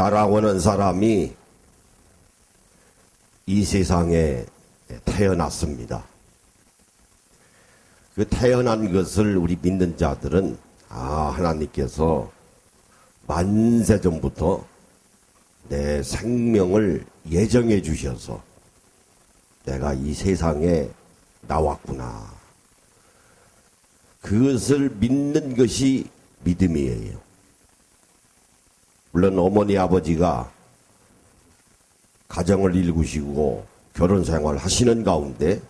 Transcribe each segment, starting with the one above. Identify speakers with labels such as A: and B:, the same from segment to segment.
A: 나라고는 사람이 이 세상에 태어났습니다. 그 태어난 것을 우리 믿는 자들은 하나님께서 만세 전부터 내 생명을 예정해 주셔서 내가 이 세상에 나왔구나. 그것을 믿는 것이 믿음이에요. 물론 어머니 아버지가 가정을 일구시고 결혼 생활 하시는 가운데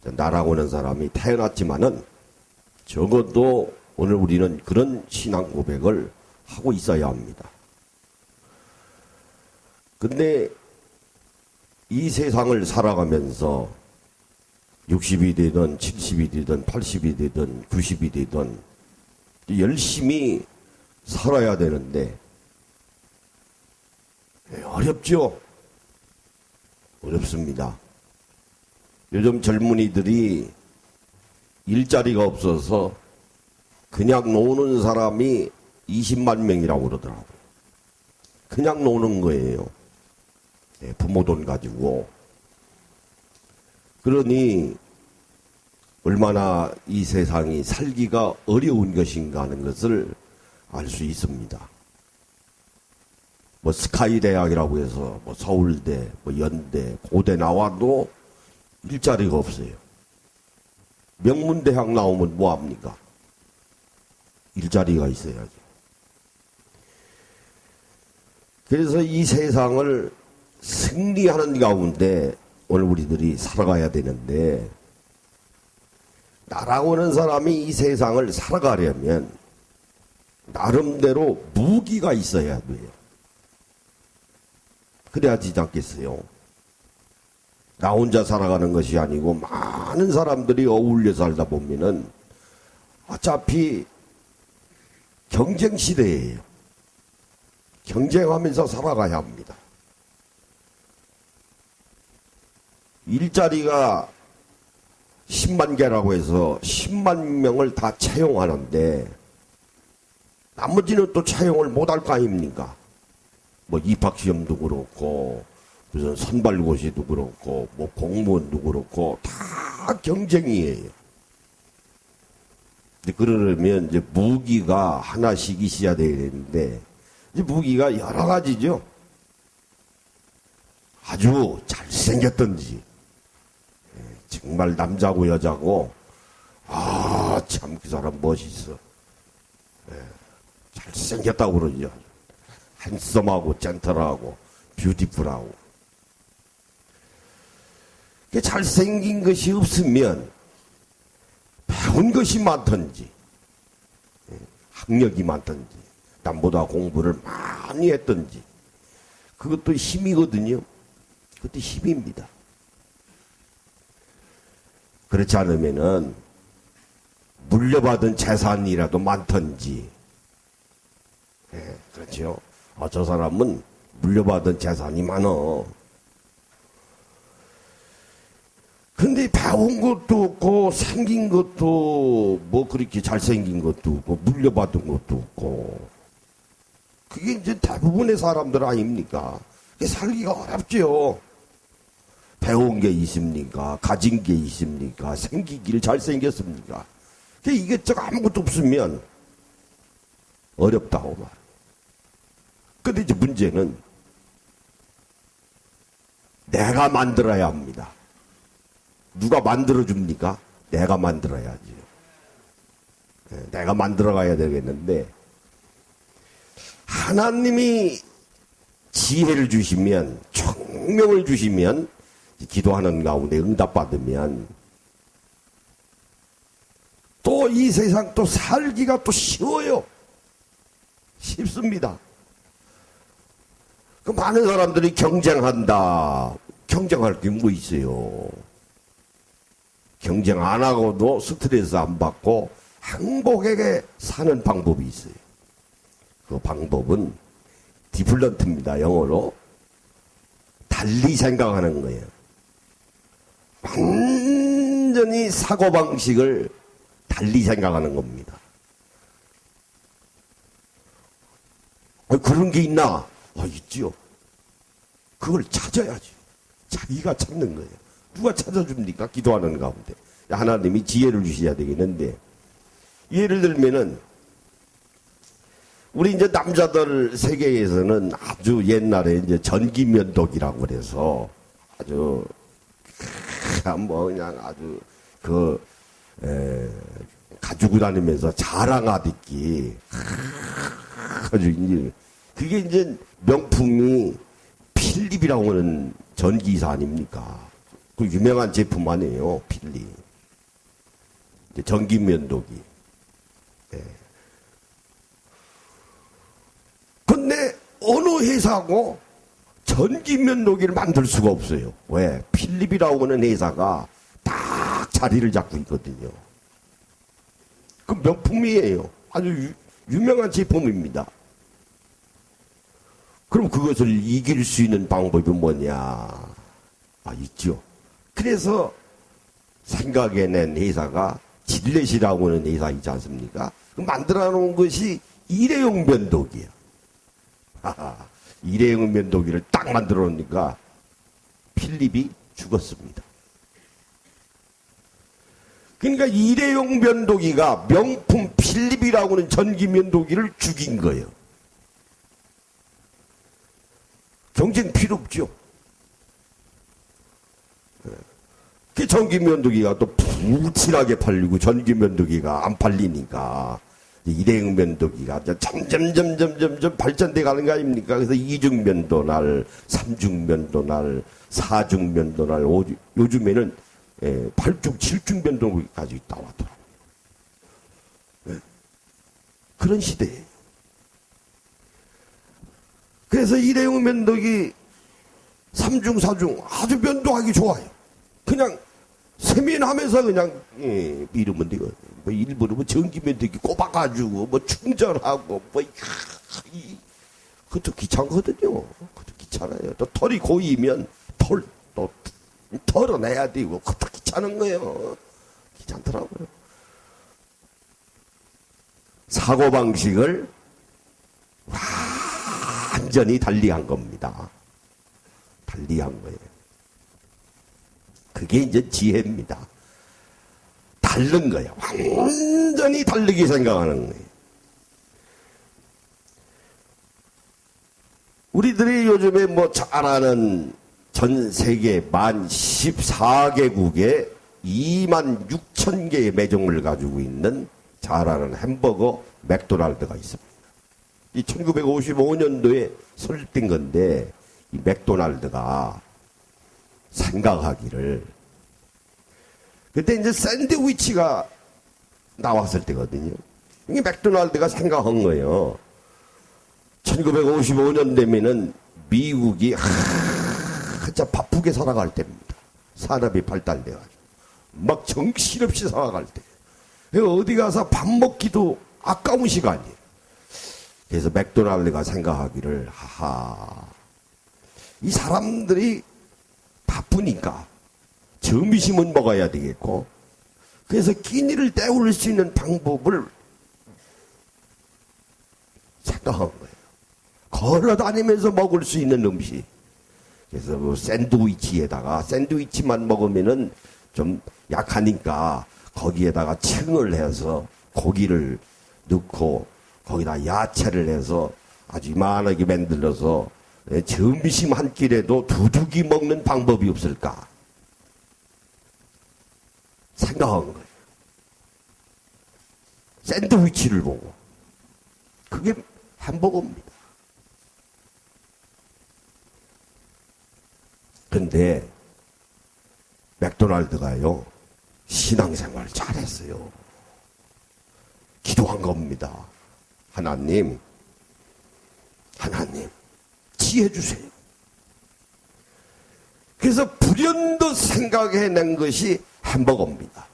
A: 나라고는 사람이 태어났지만은 적어도 오늘 우리는 그런 신앙 고백을 하고 있어야 합니다. 근데 이 세상을 살아가면서 60이 되든 70이 되든 80이 되든 90이 되든 열심히 살아야 되는데 어렵죠? 어렵습니다. 요즘 젊은이들이 일자리가 없어서 그냥 노는 사람이 20만 명이라고 그러더라고요. 그냥 노는 거예요. 부모 돈 가지고. 그러니 얼마나 이 세상이 살기가 어려운 것인가 하는 것을 알 수 있습니다. 뭐 스카이 대학이라고 해서 뭐 서울대, 뭐 연대, 고대 나와도 일자리가 없어요. 명문대학 나오면 뭐합니까? 일자리가 있어야죠. 그래서 이 세상을 승리하는 가운데 오늘 우리들이 살아가야 되는데, 나라고는 사람이 이 세상을 살아가려면 나름대로 무기가 있어야 돼요. 그래야 되지 않겠어요? 나 혼자 살아가는 것이 아니고 많은 사람들이 어울려 살다 보면은 어차피 경쟁 시대예요. 경쟁하면서 살아가야 합니다. 일자리가 10만 개라고 해서 10만 명을 다 채용하는데 나머지는 또 채용을 못할 거 아닙니까? 뭐 입학시험도 그렇고 무슨 선발고시도 그렇고 뭐 공무원도 그렇고 다 경쟁이에요. 근데 그러려면 이제 무기가 하나씩 있어야 되는데 이제 무기가 여러 가지죠. 아주 잘생겼던지 정말 남자고 여자고 참 그 사람 멋있어. 잘생겼다고 그러죠. 핸섬하고 젠틀하고 뷰티풀하고. 잘생긴 것이 없으면 배운 것이 많든지 학력이 많든지 남보다 공부를 많이 했든지 그것도 힘이거든요. 그것도 힘입니다. 그렇지 않으면은 물려받은 재산이라도 많든지 그렇죠. 저 사람은 물려받은 재산이 많어. 근데 배운 것도 없고 생긴 것도 뭐 그렇게 잘생긴 것도 없고 물려받은 것도 없고 그게 이제 대부분의 사람들 아닙니까? 그게 살기가 어렵죠. 배운 게 있습니까? 가진 게 있습니까? 생기길 잘생겼습니까? 이것저것 아무것도 없으면 어렵다고 말. 근데 이제 문제는 내가 만들어야 합니다. 누가 만들어줍니까? 내가 만들어야지. 내가 만들어가야 되겠는데 하나님이 지혜를 주시면 총명을 주시면 기도하는 가운데 응답받으면 또 이 세상 또 살기가 또 쉬워요. 쉽습니다. 그 많은 사람들이 경쟁한다. 경쟁할 게 뭐 있어요? 경쟁 안 하고도 스트레스 안 받고 행복하게 사는 방법이 있어요. 그 방법은 디플런트입니다. 영어로. 달리 생각하는 거예요. 완전히 사고방식을 달리 생각하는 겁니다. 그런 게 있나? 있지요. 그걸 찾아야지. 자기가 찾는 거예요. 누가 찾아줍니까? 기도하는 가운데. 하나님이 지혜를 주셔야 되겠는데, 예를 들면은 우리 이제 남자들 세계에서는 아주 옛날에 이제 전기면도기라고 그래서 아주 뭐 그냥 아주 가지고 다니면서 자랑하듯이 아주 이제 그게 이제 명품이 필립이라고 하는 전기사 아닙니까? 그 유명한 제품 아니에요, 필립. 전기면도기. 예. 근데 어느 회사고 전기면도기를 만들 수가 없어요. 왜? 필립이라고 하는 회사가 딱 자리를 잡고 있거든요. 그 명품이에요. 아주 유명한 제품입니다. 그럼 그것을 이길 수 있는 방법이 뭐냐? 있죠. 그래서 생각해낸 회사가 질렛이라고 하는 회사 있지 않습니까? 만들어 놓은 것이 일회용 면도기야. 일회용 면도기를 딱 만들어 놓으니까 필립이 죽었습니다. 그러니까 일회용 면도기가 명품 필립이라고 하는 전기 면도기를 죽인 거예요. 경쟁 필요 없죠. 그 전기 면도기가 또 불티나게 팔리고 전기 면도기가 안 팔리니까 일회용 면도기가 점점 발전돼 가는 거 아닙니까? 그래서 2중 면도날, 3중 면도날, 4중 면도날, 요즘에는 8중, 7중 면도기까지 나왔더라고요. 그런 시대예요. 그래서 일회용 면도기 3중, 4중 아주 면도하기 좋아요. 그냥 세면하면서 그냥 이러면 돼요. 뭐 일부러 뭐 전기 면도기 꼽아가지고 뭐 충전하고 뭐 그것도 귀찮거든요. 그것도 귀찮아요. 또 털이 고이면 또 털어내야 되고 그것도 귀찮은 거예요. 귀찮더라고요. 사고방식을 완전히 달리한 겁니다. 달리한 거예요. 그게 이제 지혜입니다. 다른 거예요. 완전히 다르게 생각하는 거예요. 우리들이 요즘에 뭐 잘 아는 전 세계 만 14개국에 2만 6천 개의 매점을 가지고 있는 잘 아는 햄버거 맥도날드가 있습니다. 이 1955년도에 설립된 건데 이 맥도날드가 생각하기를 그때 이제 샌드위치가 나왔을 때거든요. 이게 맥도날드가 생각한 거예요. 1955년 되면은 미국이 진짜 바쁘게 살아갈 때입니다. 산업이 발달돼가지고 막 정신없이 살아갈 때. 어디 가서 밥 먹기도 아까운 시간이에요. 그래서 맥도날드가 생각하기를 이 사람들이 바쁘니까 점심은 먹어야 되겠고 그래서 끼니를 때울 수 있는 방법을 생각한 거예요. 걸어 다니면서 먹을 수 있는 음식. 그래서 뭐 샌드위치에다가 샌드위치만 먹으면은 좀 약하니까 거기에다가 층을 해서 고기를 넣고 거기다 야채를 해서 아주 이만하게 만들어서 점심 한 끼래도 두둑이 먹는 방법이 없을까 생각한 거예요. 샌드위치를 보고 그게 햄버거입니다. 근데 맥도날드가요 신앙생활 잘했어요. 기도한 겁니다. 하나님 지혜 주세요. 그래서 불현듯 생각해낸 것이 햄버거입니다.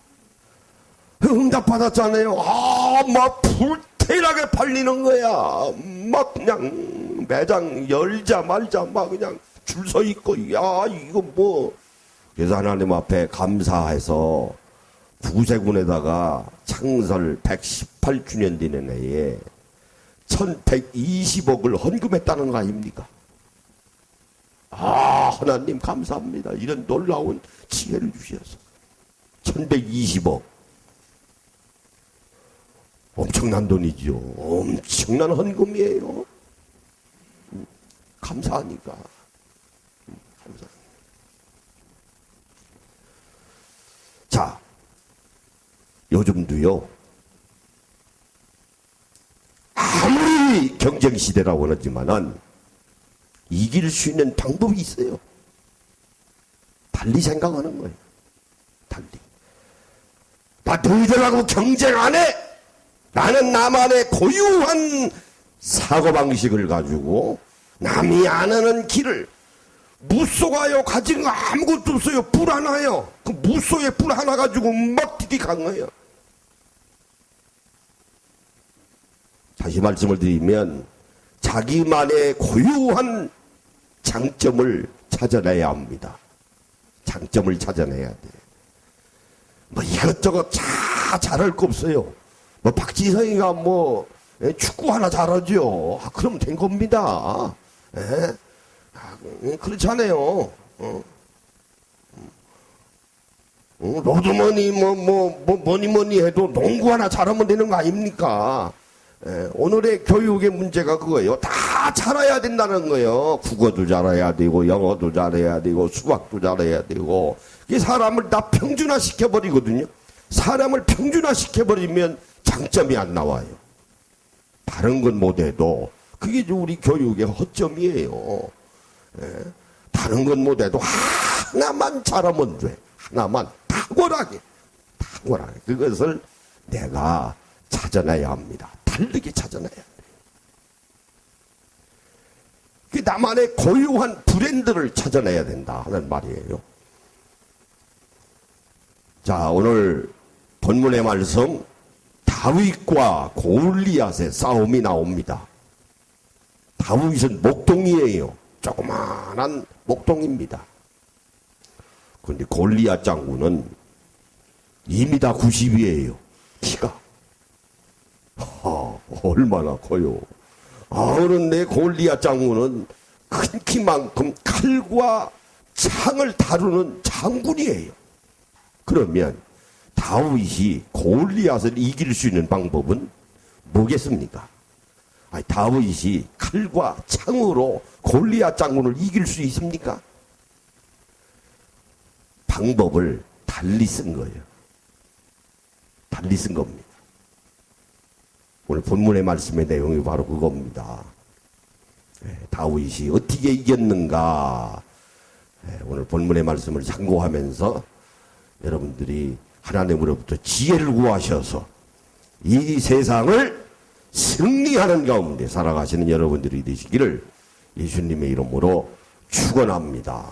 A: 응답받았잖아요. 막 불태나게 팔리는 거야. 막 그냥 매장 열자마자 막 그냥 줄 서 있고, 이거 뭐. 그래서 하나님 앞에 감사해서 구세군에다가 창설 118주년 되는 해에 1120억을 헌금했다는 거 아닙니까? 아, 하나님 감사합니다. 이런 놀라운 지혜를 주셔서 1120억. 엄청난 돈이죠. 엄청난 헌금이에요. 감사하니까. 감사합니다. 자, 요즘도요, 아무리 경쟁시대라고 하지만은 이길 수 있는 방법이 있어요. 달리 생각하는 거예요. 달리. 나 너희들하고 경쟁 안 해! 나는 나만의 고유한 사고방식을 가지고 남이 안 하는 길을, 무쏘가요. 가진 거 아무것도 없어요. 불 하나요. 그 무쏘에 불 하나 가지고 막 디디간 거예요. 다시 말씀을 드리면 자기만의 고유한 장점을 찾아내야 합니다. 장점을 찾아내야 돼. 뭐 이것저것 다 잘할 거 없어요. 뭐 박지성이가 뭐 축구 하나 잘하죠. 그럼 된 겁니다. 그렇잖아요. 로드머니 뭐니 해도 농구 하나 잘하면 되는 거 아닙니까? 오늘의 교육의 문제가 그거예요. 다 잘해야 된다는 거예요. 국어도 잘해야 되고, 영어도 잘해야 되고, 수학도 잘해야 되고. 이게 사람을 다 평준화 시켜버리거든요. 사람을 평준화 시켜버리면 장점이 안 나와요. 다른 건 못해도, 그게 우리 교육의 허점이에요. 다른 건 못해도 하나만 잘하면 돼. 하나만 탁월하게. 그것을 내가 찾아내야 합니다. 다르게 찾아내야 돼. 그 나만의 고유한 브랜드를 찾아내야 된다 하는 말이에요. 자, 오늘 본문의 말씀, 다윗과 골리앗의 싸움이 나옵니다. 다윗은 목동이에요. 조그마한 목동입니다. 그런데 골리앗 장군은 2m 90이에요. 키가. 얼마나 커요. 그런데 골리앗 장군은 큰 키만큼 칼과 창을 다루는 장군이에요. 그러면 다윗이 골리앗을 이길 수 있는 방법은 뭐겠습니까? 다윗이 칼과 창으로 골리앗 장군을 이길 수 있습니까? 방법을 달리 쓴 거예요. 달리 쓴 겁니다. 오늘 본문의 말씀의 내용이 바로 그겁니다. 다윗이 어떻게 이겼는가? 오늘 본문의 말씀을 참고하면서 여러분들이 하나님으로부터 지혜를 구하셔서 이 세상을 승리하는 가운데 살아가시는 여러분들이 되시기를 예수님의 이름으로 축원합니다.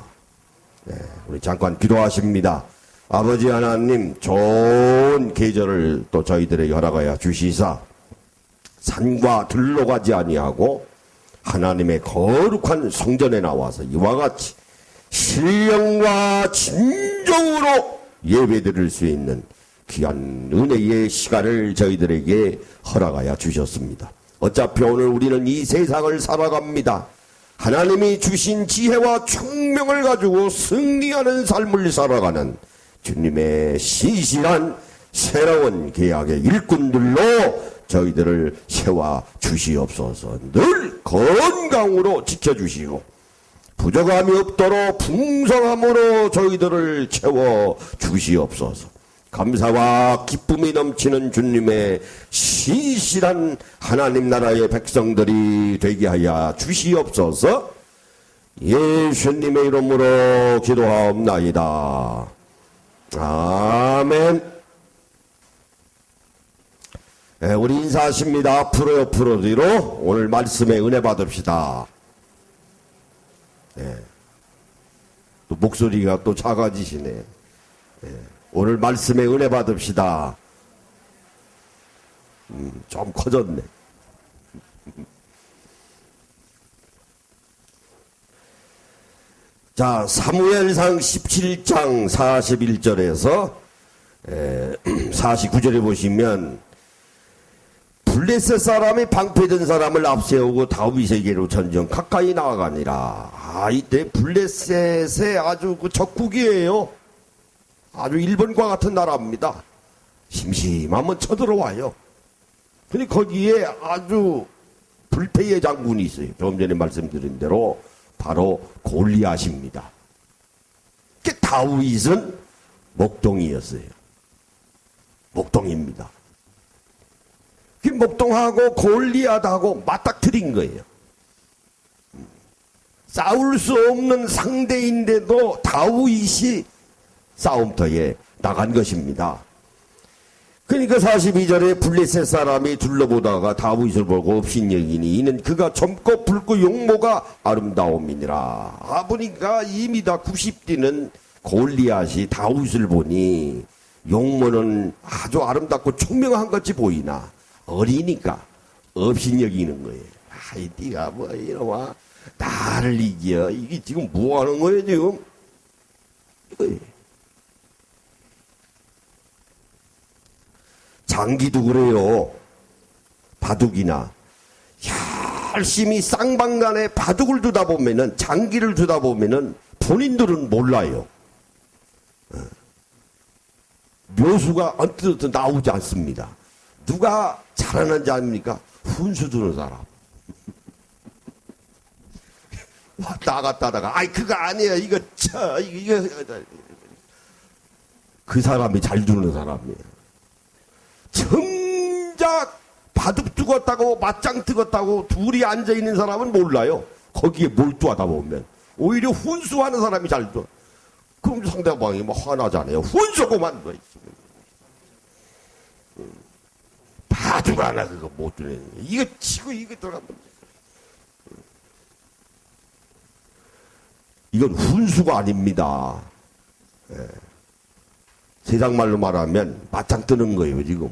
A: 우리 잠깐 기도하십니다. 아버지 하나님, 좋은 계절을 또 저희들에게 허락하여 주시사 산과 들로 가지 아니하고 하나님의 거룩한 성전에 나와서 이와 같이 신령과 진정으로 예배드릴 수 있는 귀한 은혜의 시간을 저희들에게 허락하여 주셨습니다. 어차피 오늘 우리는 이 세상을 살아갑니다. 하나님이 주신 지혜와 총명을 가지고 승리하는 삶을 살아가는 주님의 신실한 새로운 계약의 일꾼들로 저희들을 세워 주시옵소서. 늘 건강으로 지켜주시고 부족함이 없도록 풍성함으로 저희들을 채워 주시옵소서. 감사와 기쁨이 넘치는 주님의 신실한 하나님 나라의 백성들이 되게 하여 주시옵소서. 예수님의 이름으로 기도하옵나이다. 아멘. 우리 인사하십니다. 앞으로 뒤로 오늘 말씀에 은혜 받읍시다. 또 목소리가 또 작아지시네. 오늘 말씀에 은혜 받읍시다. 좀 커졌네. 자, 사무엘상 17장 41절에서 49절에 보시면 블레셋 사람이 방패든 사람을 앞세우고 다윗에게로 전정 가까이 나아가니라. 이때 블레셋의 아주 그 적국이에요. 아주 일본과 같은 나라입니다. 심심하면 쳐들어와요. 근데 거기에 아주 불패의 장군이 있어요. 조금 전에 말씀드린 대로 바로 골리앗입니다. 다윗은 목동이었어요. 목동입니다. 그 목동하고 골리앗하고 맞닥뜨린 거예요. 싸울 수 없는 상대인데도 다윗이 싸움터에 나간 것입니다. 그러니까 42절에 블레셋 사람이 둘러보다가 다윗을 보고 업신여기니 이는 그가 젊고 붉고 용모가 아름다움이니라. 보니까 이미 다 90뛰는 골리앗이 다윗을 보니 용모는 아주 아름답고 총명한 것이 보이나 어리니까 업신여기는 거예요. 네가 뭐 이놈아 나를 이겨. 이게 지금 뭐 하는 거예요 지금? 이거예요. 장기도 그래요. 바둑이나 열심히 쌍방간에 바둑을 두다 보면은 장기를 두다 보면은 본인들은 몰라요. 묘수가 언뜻 나오지 않습니다. 누가 잘하는지 아닙니까? 훈수 두는 사람. 왔다 갔다 하다가 그거 아니에요. 이거 그 사람이 잘 두는 사람이에요. 정작 바둑 뜨겁다고 맞짱 뜨겁다고 둘이 앉아있는 사람은 몰라요. 거기에 몰두하다 보면 오히려 훈수하는 사람이 잘 둬. 그럼 상대방이 뭐 화나잖아요. 훈수고만 뭐 바둑 하나 그거 못 두네. 이거 치고 이거 들어가면 이건 훈수가 아닙니다. 세상 말로 말하면 맞짱 뜨는 거예요 지금.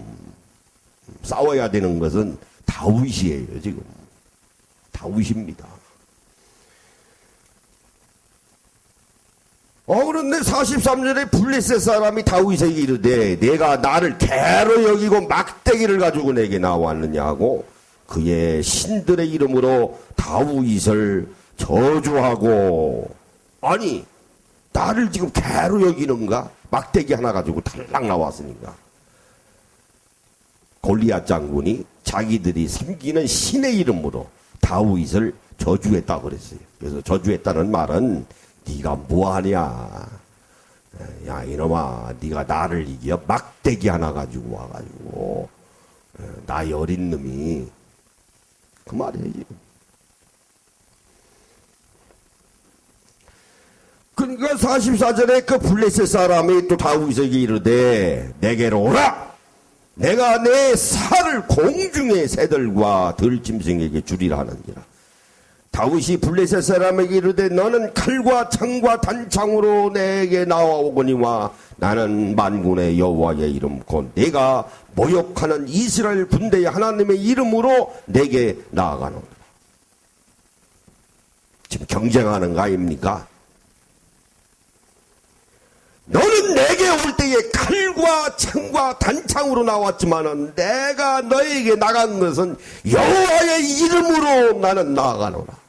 A: 싸워야 되는 것은 다윗이에요 지금. 다윗입니다. 그런데 43절에 블레셋 사람이 다윗에게 이르되 내가 나를 개로 여기고 막대기를 가지고 내게 나왔느냐고 그의 신들의 이름으로 다윗을 저주하고. 아니 나를 지금 개로 여기는가? 막대기 하나 가지고 탈락 나왔으니까. 골리앗 장군이 자기들이 섬기는 신의 이름으로 다윗을 저주했다고 그랬어요. 그래서 저주했다는 말은 네가 뭐하냐, 야 이놈아 네가 나를 이겨 막대기 하나 가지고 와가지고 나이 어린 놈이, 그 말이에요. 그러니까 44절에 그 블레셋 사람이 또 다윗에게 이르되 내게로 오라. 내가 내 살을 공중의 새들과 들짐승에게 주리라 하는지라. 다윗이 블레셋 사람에게 이르되 너는 칼과 창과 단창으로 내게 나와오거니와 나는 만군의 여호와의 이름 곧 내가 모욕하는 이스라엘 군대의 하나님의 이름으로 내게 나아가노라. 지금 경쟁하는 거 아닙니까? 너는 내게 올 때에 칼과 창과 단창으로 나왔지만은 내가 너에게 나간 것은 여호와의 이름으로 나는 나아가노라.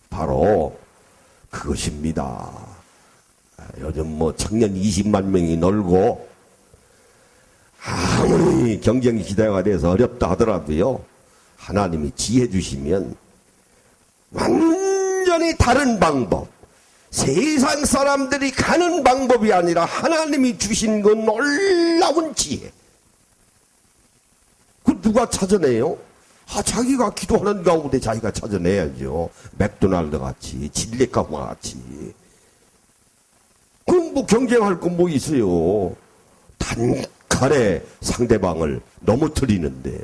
A: 바로 그것입니다. 요즘 뭐 청년 20만 명이 놀고 아무리 경쟁 시대가 돼서 어렵다 하더라도요, 하나님이 지혜 주시면 완전히 다른 방법, 세상 사람들이 가는 방법이 아니라 하나님이 주신 그 놀라운 지혜. 그 누가 찾아내요? 자기가 기도하는 가운데 자기가 찾아내야죠. 맥도날드 같이, 진레카와 같이. 그럼 뭐 경쟁할 건 뭐 있어요? 단칼에 상대방을 넘어뜨리는데,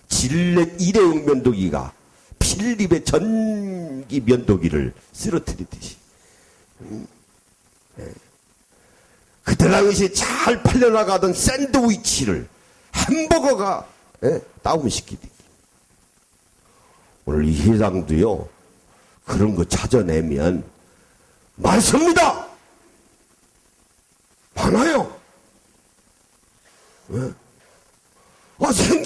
A: 질렉 일회용 면도기가 필립의 전기 면도기를 쓰러뜨리듯이. 그때 당시 잘 팔려나가던 샌드위치를 햄버거가 다운시키듯이. 오늘 이 회장도요, 그런 거 찾아내면 많습니다. 많아요.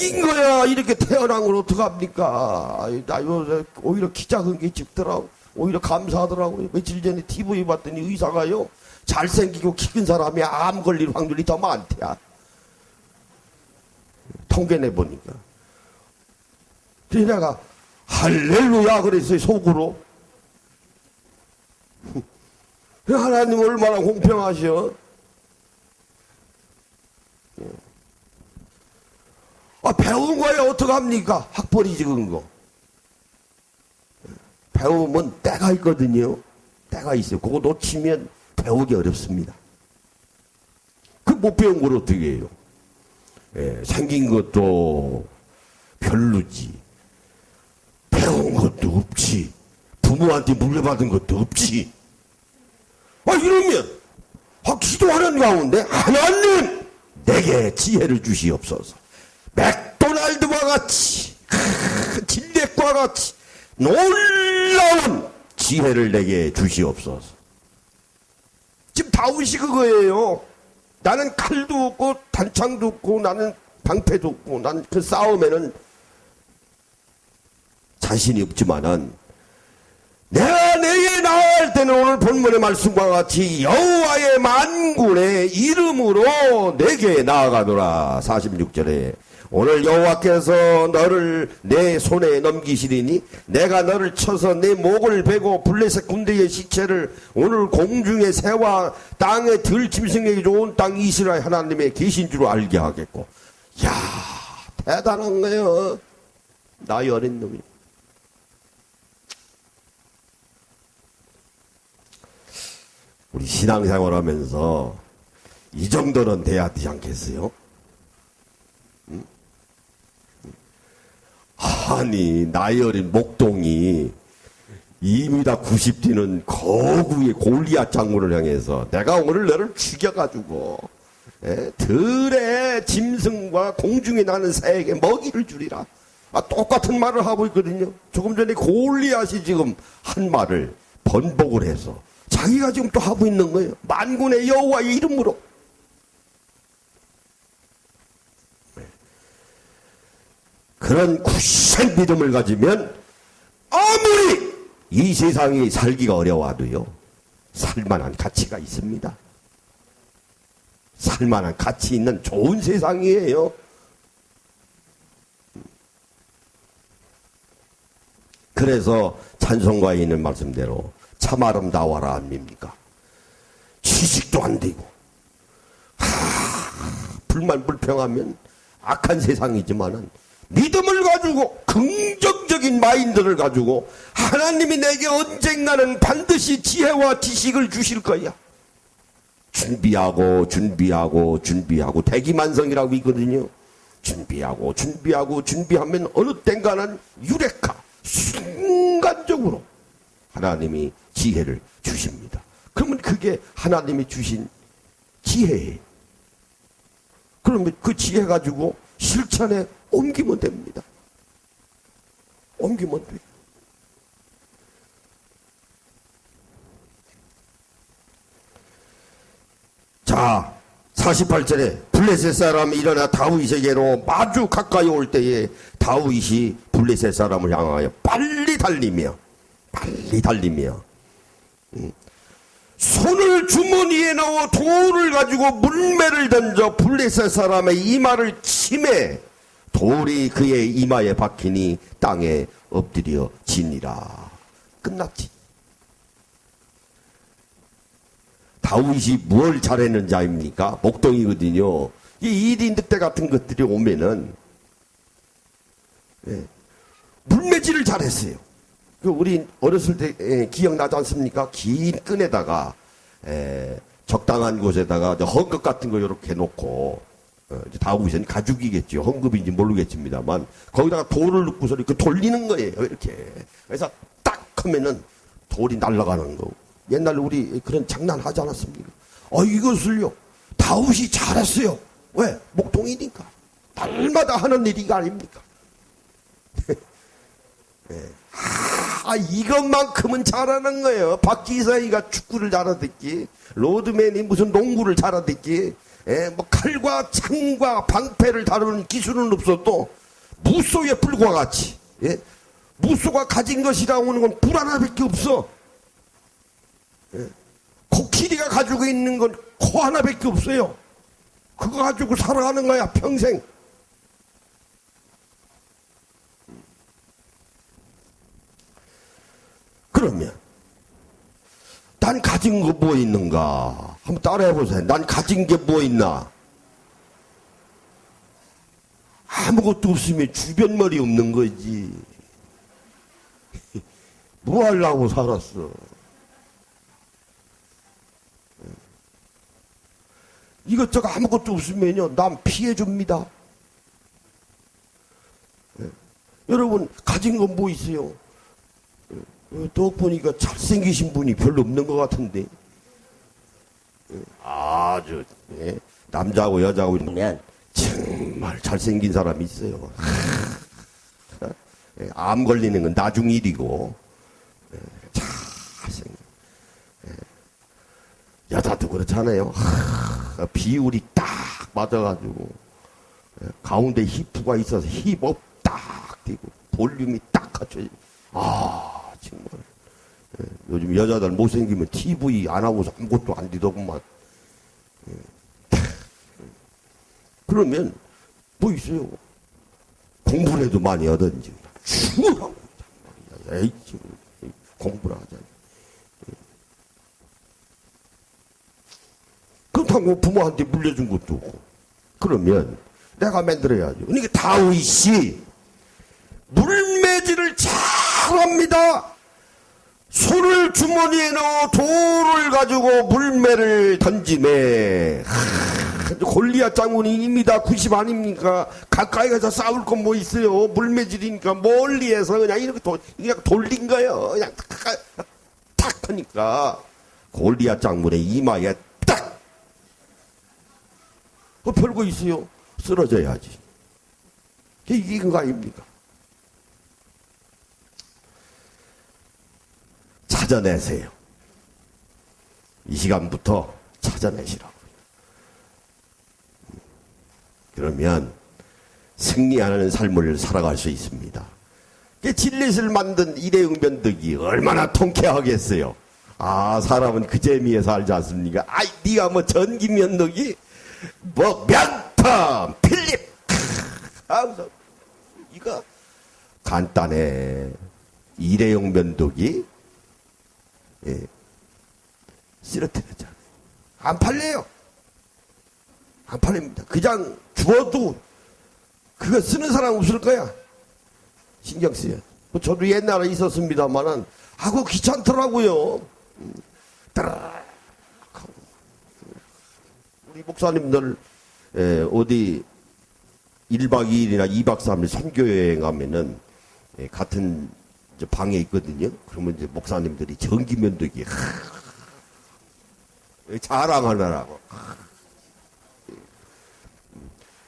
A: 잘생긴 거야 이렇게 태어난 걸 어떡합니까? 나 오히려 키 작은 게 짚더라고. 오히려 감사하더라고요. 며칠 전에 TV 봤더니 의사가요, 잘생기고 키 큰 사람이 암 걸릴 확률이 더 많대야. 통계 내보니까. 그래서 내가 할렐루야 그랬어요, 속으로. 하나님 얼마나 공평하셔. 배운 거에 어떡합니까? 학벌이 적은 거. 배우면 때가 있거든요. 때가 있어요. 그거 놓치면 배우기 어렵습니다. 그 못 배운 걸 어떻게 해요? 생긴 것도 별로지. 배운 것도 없지. 부모한테 물려받은 것도 없지. 이러면 기도하는 가운데 하나님 내게 지혜를 주시옵소서. 맥도날드와 같이 진렉과 같이 놀라운 지혜를 내게 주시옵소서. 지금 다윗이 그거예요. 나는 칼도 없고 단창도 없고 나는 방패도 없고 나는 그 싸움에는 자신이 없지만은 내가 내게 나아갈 때는 오늘 본문의 말씀과 같이 여호와의 만군의 이름으로 내게 나아가노라. 46절에 오늘 여호와께서 너를 내 손에 넘기시리니 내가 너를 쳐서 내 목을 베고 블레셋 군대의 시체를 오늘 공중의 새와 땅의 들짐승에게 좋은 땅 이스라엘 하나님의 계신 줄 알게 하겠고. 이야, 대단한 거예요. 나이 어린 놈이. 우리 신앙생활 하면서 이 정도는 돼야 되지 않겠어요? 응? 아니, 나이 어린 목동이 2m 90 뛰는 거구의 골리앗 장군을 향해서 내가 오늘 너를 죽여가지고 들의 짐승과 공중에 나는 새에게 먹이를 주리라. 똑같은 말을 하고 있거든요. 조금 전에 골리앗이 지금 한 말을 번복을 해서 자기가 지금 또 하고 있는 거예요. 만군의 여호와의 이름으로. 그런 굳센 믿음을 가지면 아무리 이 세상이 살기가 어려워도요, 살만한 가치가 있습니다. 살만한 가치 있는 좋은 세상이에요. 그래서 찬송가에 있는 말씀대로 참 아름다워라 아닙니까? 취직도 안 되고 불만불평하면 악한 세상이지만은 믿음을 가지고 긍정적인 마인드를 가지고 하나님이 내게 언젠가는 반드시 지혜와 지식을 주실 거야. 준비하고 대기만성이라고 있거든요. 준비하면 어느 땐가는 유레카 순간적으로 하나님이 지혜를 주십니다. 그러면 그게 하나님이 주신 지혜예요. 그러면 그 지혜 가지고 실천에 옮기면 됩니다. 옮기면 돼요. 자, 48절에 블레셋 사람이 일어나 다윗에게로 마주 가까이 올 때에 다윗이 블레셋 사람을 향하여 빨리 달리며 손을 주머니에 넣어 돌을 가지고 물매를 던져 블레셋 사람의 이마를 치매 돌이 그의 이마에 박히니 땅에 엎드려 지니라. 끝났지. 다윗이 뭘 잘했는지 아닙니까? 목동이거든요. 이 1인 늑대 같은 것들이 오면은 물매질을 잘했어요. 우리 어렸을 때 기억나지 않습니까? 긴 끈에다가 적당한 곳에다가 헝겊 같은 거 이렇게 놓고 다윗은 가죽이겠죠. 헝겊인지 모르겠습니다만 거기다가 돌을 넣고서 이렇게 돌리는 거예요. 이렇게. 그래서 딱 하면은 돌이 날아가는 거. 옛날에 우리 그런 장난 하지 않았습니까? 이것을요 다윗이 잘했어요. 왜? 목동이니까. 날마다 하는 일이 아닙니까? 이것만큼은 잘하는 거예요. 박지성이가 축구를 잘하듯이, 로드맨이 무슨 농구를 잘하듯이, 뭐 칼과 창과 방패를 다루는 기술은 없어도 무소의 불과 같이, 무소가 가진 것이라고 하는 건 불 하나밖에 없어. 코끼리가 가지고 있는 건 코 하나밖에 없어요. 그거 가지고 살아가는 거야, 평생. 그러면 난 가진 거 뭐 있는가? 한번 따라해보세요. 난 가진 게 뭐 있나? 아무것도 없으면 주변머리 없는 거지. 뭐 하려고 살았어? 이것저것 아무것도 없으면요, 남 피해줍니다. 여러분, 가진 건 뭐 있어요? 또 보니까 잘생기신 분이 별로 없는 것 같은데. 아주, 남자하고 여자하고 있으면 정말 잘생긴 사람이 있어요. 암 걸리는 건 나중 일이고, 잘생긴. 여자도 그렇잖아요. 비율이 딱 맞아가지고, 가운데 히프가 있어서 힙업 딱 되고, 볼륨이 딱 갖춰져. 정말. 요즘 여자들 못생기면 TV 안 하고서 아무것도 안 되더구만. 그러면, 뭐 있어요? 공부를 해도 많이 하든지, 추하고, 에이, 공부를 하자니. 그렇다고 부모한테 물려준 것도 없고. 그러면, 내가 만들어야죠. 그러니까 다윗이 물매질을 잘합니다. 손을 주머니에 넣어 돌을 가지고 물매를 던지매. 골리앗 장군이 입니다. 90 아닙니까? 가까이 가서 싸울 건 뭐 있어요? 물매질이니까 멀리에서 그냥 이렇게 그냥 돌린 거예요. 그냥 탁 하니까 골리앗 장군의 이마에 딱. 별거 있어요? 쓰러져야지. 이긴 거 아닙니까? 찾아내세요. 이 시간부터 찾아내시라고. 그러면 승리하는 삶을 살아갈 수 있습니다. 진릿을 만든 일회용 면도기 얼마나 통쾌하겠어요. 사람은 그 재미에 살지 않습니까? 네가 뭐 전기 면도기? 뭐 명품, 필립. 이거 간단해. 일회용 면도기. 쓰러뜨렸잖아요. 안 팔려요. 안 팔립니다. 그냥 주어도 그거 쓰는 사람 없을 거야. 신경 쓰여. 저도 옛날에 있었습니다만은 그거 귀찮더라고요. 우리 목사님들 어디 1박 2일이나 2박 3일 선교여행 가면은 같은 방에 있거든요. 그러면 이제 목사님들이 전기면도기 자랑하느라고.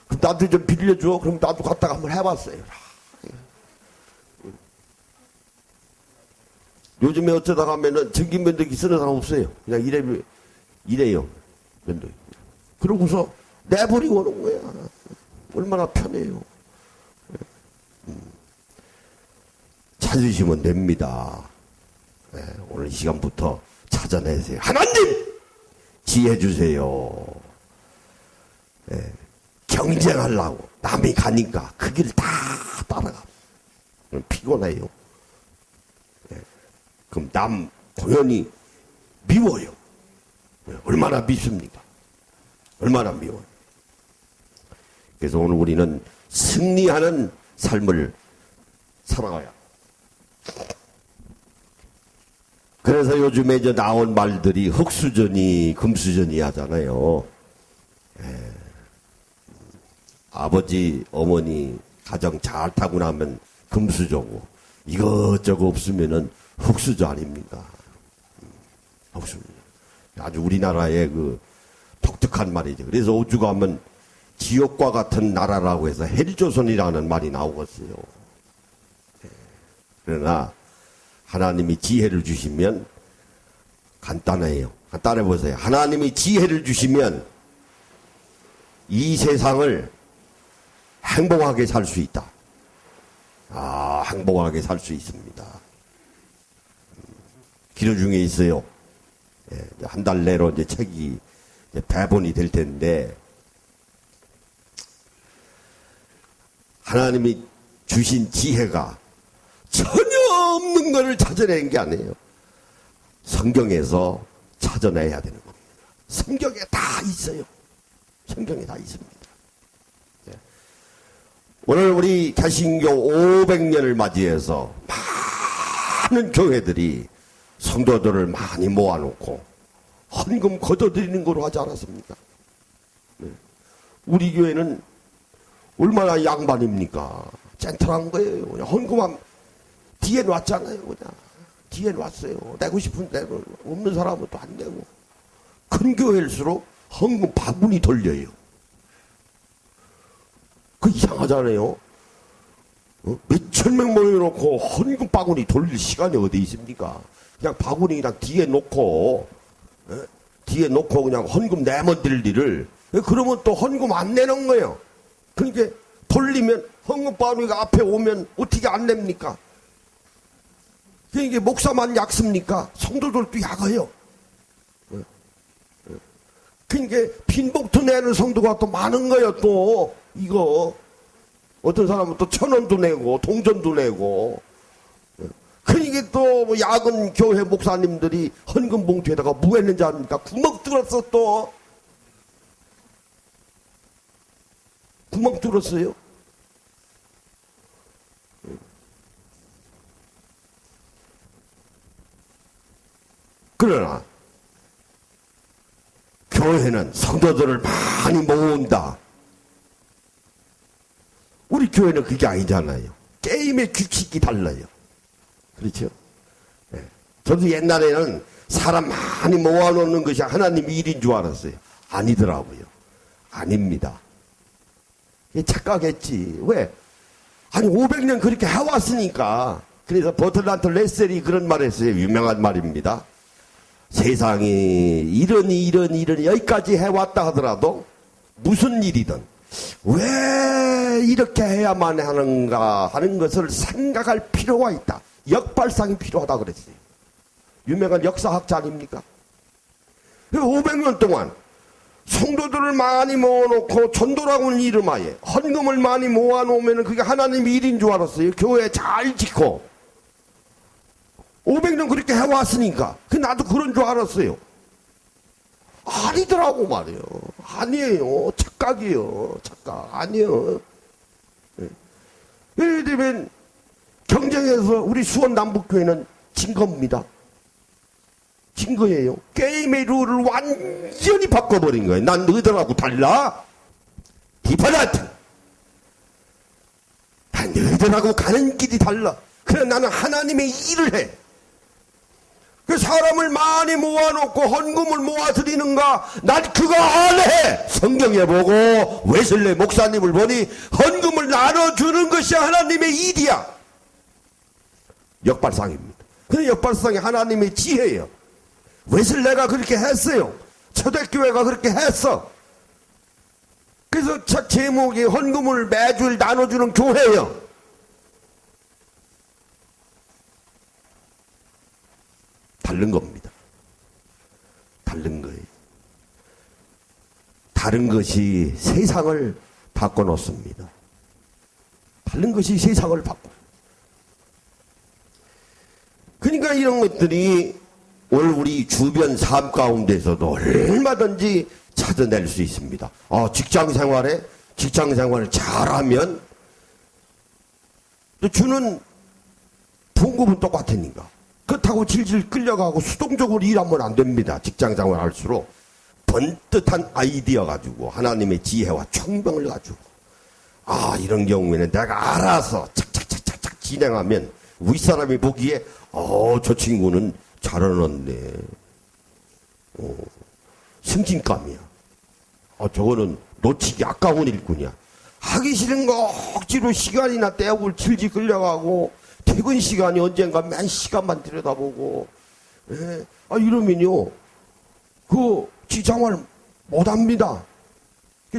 A: 그럼 나도 좀 빌려줘. 그럼 나도 갔다가 한번 해봤어요. 요즘에 어쩌다 가면은 전기면도기 쓰는 사람 없어요. 그냥 이래요. 면도기. 그러고서 내버리고 오는 거야. 얼마나 편해요. 찾으시면 됩니다. 오늘 이 시간부터 찾아내세요. 하나님! 지혜 주세요. 경쟁하려고 남이 가니까 그 길 다 따라가. 피곤해요. 그럼 남 공연히 미워요. 얼마나 밉습니까? 얼마나 미워요. 그래서 오늘 우리는 승리하는 삶을 살아가야. 그래서 요즘에 이제 나온 말들이 흙수저니 금수저니 하잖아요. 아버지, 어머니 가정 잘 타고 나면 금수저고 이것저것 없으면은 흙수저 아닙니까? 흙수저. 아주 우리나라의 그 독특한 말이죠. 그래서 오죽 하면 지옥과 같은 나라라고 해서 헬조선이라는 말이 나오겠어요. 그러나 하나님이 지혜를 주시면 간단해요. 따라해보세요. 하나님이 지혜를 주시면 이 세상을 행복하게 살 수 있다. 행복하게 살 수 있습니다. 기도 중에 있어요. 한 달 내로 이제 책이 이제 배본이 될 텐데, 하나님이 주신 지혜가 전혀 없는 것을 찾아내는 게 아니에요. 성경에서 찾아내야 되는 겁니다. 성경에 다 있어요. 성경에 다 있습니다. 오늘 우리 개신교 500년을 맞이해서 많은 교회들이 성도들을 많이 모아놓고 헌금 걷어들이는 걸로 하지 않았습니까? 우리 교회는 얼마나 양반입니까? 젠틀한 거예요. 그냥 헌금함 뒤에 놨잖아요. 그냥 뒤에 놨어요. 내고 싶은데 없는 사람은 또 안 내고. 큰 교회일수록 헌금 바구니 돌려요. 그 이상하잖아요. 몇천 명 모여놓고 헌금 바구니 돌릴 시간이 어디 있습니까? 그냥 바구니 그냥 뒤에 놓고 그냥 헌금 내면 될 일을, 그러면 또 헌금 안 내는 거예요. 그러니까 돌리면 헌금 바구니가 앞에 오면 어떻게 안 냅니까? 그러니까 목사만 약습니까? 성도들도 약해요. 그러니까 빈복도 내는 성도가 또 많은 거예요. 또 이거 어떤 사람은 또 1,000원도 내고 동전도 내고. 그러니까 또 야근 교회 목사님들이 헌금 봉투에다가 뭐 했는지 압니까? 구멍 뚫었어. 또 구멍 뚫었어요. 그러나 교회는 성도들을 많이 모은다. 우리 교회는 그게 아니잖아요. 게임의 규칙이 달라요. 그렇죠? 네. 저도 옛날에는 사람 많이 모아놓는 것이 하나님 일인 줄 알았어요. 아니더라고요. 아닙니다. 착각했지. 왜? 아니 500년 그렇게 해왔으니까. 그래서 버틀란트 레셀이 그런 말을 했어요. 유명한 말입니다. 세상이 이러니 여기까지 해왔다 하더라도 무슨 일이든 왜 이렇게 해야만 하는가 하는 것을 생각할 필요가 있다. 역발상이 필요하다 그랬어요. 유명한 역사학자 아닙니까? 500년 동안 성도들을 많이 모아놓고 전도라고는 이름하에 헌금을 많이 모아놓으면 그게 하나님 일인 줄 알았어요. 교회 잘 짓고 500년 그렇게 해왔으니까 나도 그런 줄 알았어요. 아니더라고 말이에요. 아니에요. 착각이에요. 착각. 아니에요. 예를 들면 경쟁에서 우리 수원 남북교회는 진 겁니다. 진 거예요. 게임의 룰을 완전히 바꿔버린 거예요. 난 너희들하고 달라. 디퍼런트. 난 너희들하고 가는 길이 달라. 그래 나는 하나님의 일을 해. 그 사람을 많이 모아놓고 헌금을 모아드리는가? 난 그거 안 해! 성경에 보고 웨슬레 목사님을 보니 헌금을 나눠주는 것이 하나님의 일이야. 역발상입니다. 그 역발상이 하나님의 지혜예요. 웨슬레가 그렇게 했어요. 초대교회가 그렇게 했어. 그래서 책 제목이 헌금을 매주일 나눠주는 교회예요. 다른 겁니다. 다른 거예요. 다른 것이 세상을 바꿔놓습니다. 다른 것이 세상을 바꿔. 그러니까 이런 것들이 오늘 우리 주변 삶 가운데서도 얼마든지 찾아낼 수 있습니다. 직장 생활을 잘하면 또 주는 봉급은 똑같으니까. 그렇다고 질질 끌려가고 수동적으로 일하면 안 됩니다. 직장생활 할수록 번듯한 아이디어 가지고 하나님의 지혜와 총명을 가지고 이런 경우에는 내가 알아서 착착착착착 진행하면 윗사람이 보기에 저 친구는 잘하는데 승진감이야. 저거는 놓치기 아까운 일꾼이야. 하기 싫은 거 억지로 시간이나 때우고 질질 끌려가고 퇴근 시간이 언젠가 맨 시간만 들여다보고 이러면요 그 직장을 못합니다.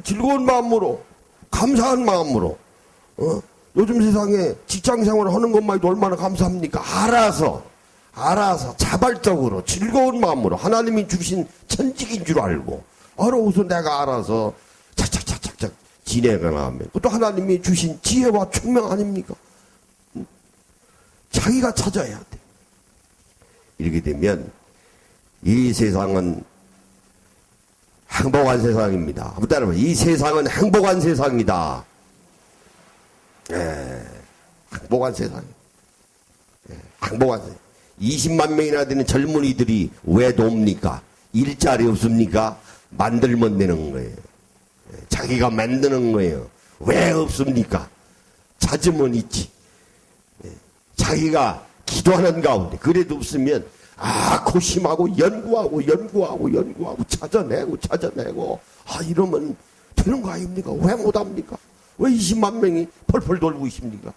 A: 즐거운 마음으로, 감사한 마음으로, 요즘 세상에 직장 생활을 하는 것만 해도 얼마나 감사합니까? 알아서 자발적으로 즐거운 마음으로 하나님이 주신 천직인 줄 알고 알아서 내가 알아서 착착착착착 지내가면 그것도 하나님이 주신 지혜와 총명 아닙니까? 자기가 찾아야 돼. 이렇게 되면 이 세상은 행복한 세상입니다. 한번 따라해봐. 이 세상은 행복한 세상이다. 행복한 세상. 행복한 세상. 20만 명이나 되는 젊은이들이 왜 돕니까? 일자리 없습니까? 만들면 되는 거예요. 자기가 만드는 거예요. 왜 없습니까? 찾으면 있지. 자기가 기도하는 가운데 그래도 없으면 고심하고 연구하고 찾아내고 이러면 되는 거 아닙니까? 왜 못합니까? 왜 20만 명이 펄펄 돌고 있습니까?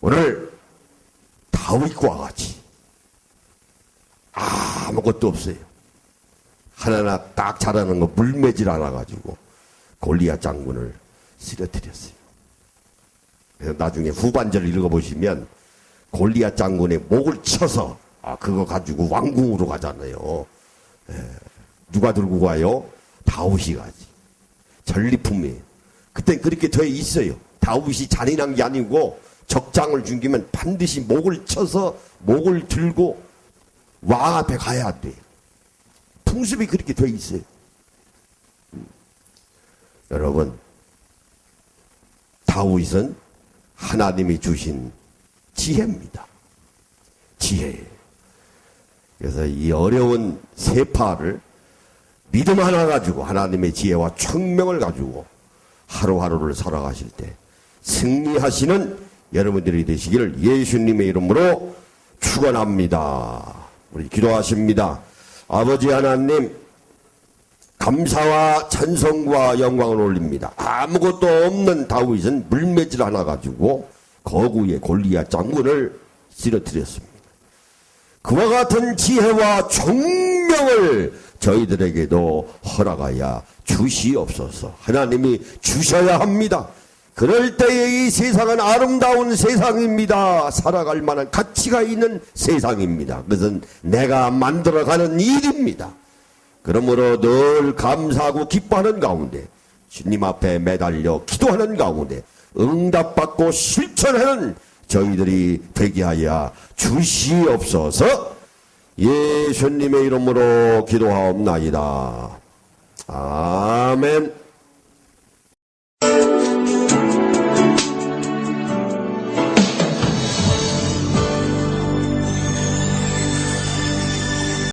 A: 오늘 다윗과 같이 아무것도 없어요. 하나하나 딱 잘하는 거 물매질 않아가지고 골리앗 장군을 쓰러뜨렸어요. 그래서 나중에 후반절을 읽어보시면 골리앗 장군의 목을 쳐서 그거 가지고 왕궁으로 가잖아요. 누가 들고 가요? 다윗이 가지. 전리품이에요. 그땐 그렇게 돼 있어요. 다윗이 잔인한 게 아니고 적장을 죽이면 반드시 목을 쳐서 목을 들고 왕 앞에 가야 돼. 풍습이 그렇게 돼 있어요. 여러분, 다윗은 하나님이 주신 지혜입니다. 지혜. 그래서 이 어려운 세파를 믿음 하나 가지고 하나님의 지혜와 총명을 가지고 하루하루를 살아가실 때 승리하시는 여러분들이 되시기를 예수님의 이름으로 축원합니다. 우리 기도하십니다. 아버지 하나님, 감사와 찬송과 영광을 올립니다. 아무것도 없는 다윗은 물매질 하나 가지고 거구의 골리앗 장군을 쓰러뜨렸습니다. 그와 같은 지혜와 총명을 저희들에게도 허락하여 주시옵소서. 하나님이 주셔야 합니다. 그럴 때에 이 세상은 아름다운 세상입니다. 살아갈 만한 가치가 있는 세상입니다. 그것은 내가 만들어가는 일입니다. 그러므로 늘 감사하고 기뻐하는 가운데 주님 앞에 매달려 기도하는 가운데 응답받고 실천하는 저희들이 되게 하여 주시옵소서. 예수님의 이름으로 기도하옵나이다. 아멘.